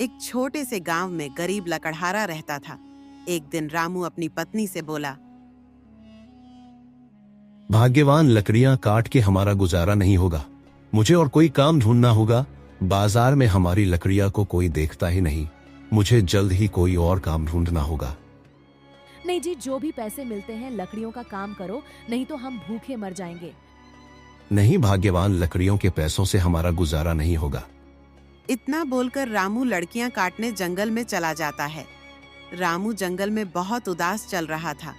एक छोटे से गांव में गरीब लकड़हारा रहता था। एक दिन रामू अपनी पत्नी से बोला, भाग्यवान, लकड़ियां काट के हमारा गुजारा नहीं होगा। मुझे और कोई काम ढूंढना होगा। बाजार में हमारी लकड़ियां को कोई देखता ही नहीं। मुझे जल्द ही कोई और काम ढूंढना होगा। नहीं जी, जो भी पैसे मिलते हैं लकड़ियों का काम करो, नहीं तो हम भूखे मर जाएंगे। नहीं भाग्यवान, लकड़ियों के पैसों से हमारा गुजारा नहीं होगा। इतना बोलकर रामू लड़कियां काटने जंगल में चला जाता है। रामू जंगल में बहुत उदास चल रहा था।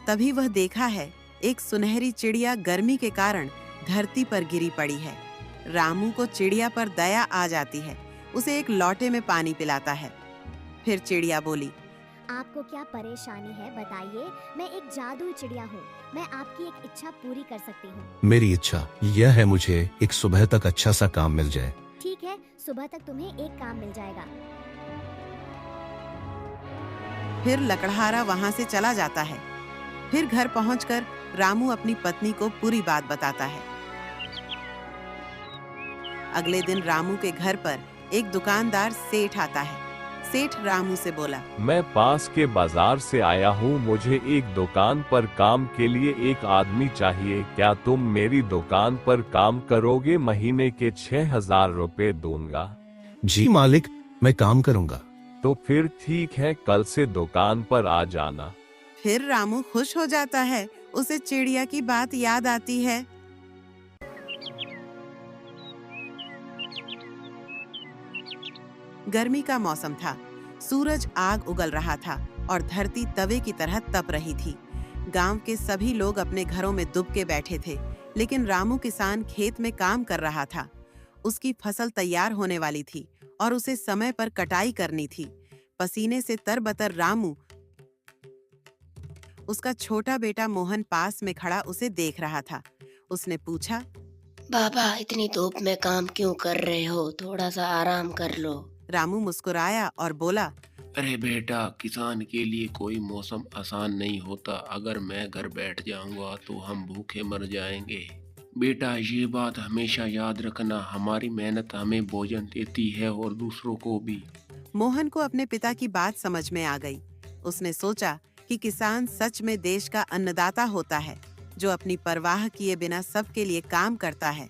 तभी वह देखा है एक सुनहरी चिड़िया गर्मी के कारण धरती पर गिरी पड़ी है। रामू को चिड़िया पर दया आ जाती है। उसे एक लोटे में पानी पिलाता है। फिर चिड़िया बोली, आपको क्या परेशानी है बताइए। मैं एक जादुई चिड़िया हूँ। मैं आपकी एक इच्छा पूरी कर सकती हूँ। मेरी इच्छा यह है, मुझे एक सुबह तक अच्छा सा काम मिल जाए। ठीक है, सुबह तक तुम्हें एक काम मिल जाएगा। फिर लकड़हारा वहां से चला जाता है। फिर घर पहुंचकर रामू अपनी पत्नी को पूरी बात बताता है। अगले दिन रामू के घर पर एक दुकानदार सेठ आता है। सेठ रामू से बोला, मैं पास के बाजार से आया हूँ। मुझे एक दुकान पर काम के लिए एक आदमी चाहिए। क्या तुम मेरी दुकान पर काम करोगे? महीने के 6,000 रुपए दूंगा। जी मालिक, मैं काम करूंगा। तो फिर ठीक है, कल से दुकान पर आ जाना। फिर रामू खुश हो जाता है। उसे चिड़िया की बात याद आती है। गर्मी का मौसम था। सूरज आग उगल रहा था और धरती तवे की तरह तप रही थी। गांव के सभी लोग अपने घरों में दुब के बैठे थे, लेकिन रामू किसान खेत में काम कर रहा था। उसकी फसल तैयार होने वाली थी और उसे समय पर कटाई करनी थी। पसीने से तरबतर रामू, उसका छोटा बेटा मोहन पास में खड़ा उसे देख रहा था। उसने पूछा, बाबा, इतनी धूप में काम क्यों कर रहे हो? थोड़ा सा आराम कर लो। रामू मुस्कुराया और बोला, अरे बेटा, किसान के लिए कोई मौसम आसान नहीं होता। अगर मैं घर बैठ जाऊंगा तो हम भूखे मर जाएंगे। बेटा, ये बात हमेशा याद रखना। हमारी मेहनत हमें भोजन देती है और दूसरों को भी। मोहन को अपने पिता की बात समझ में आ गई। उसने सोचा कि किसान सच में देश का अन्नदाता होता है, जो अपनी परवाह किए बिना सबके लिए काम करता है।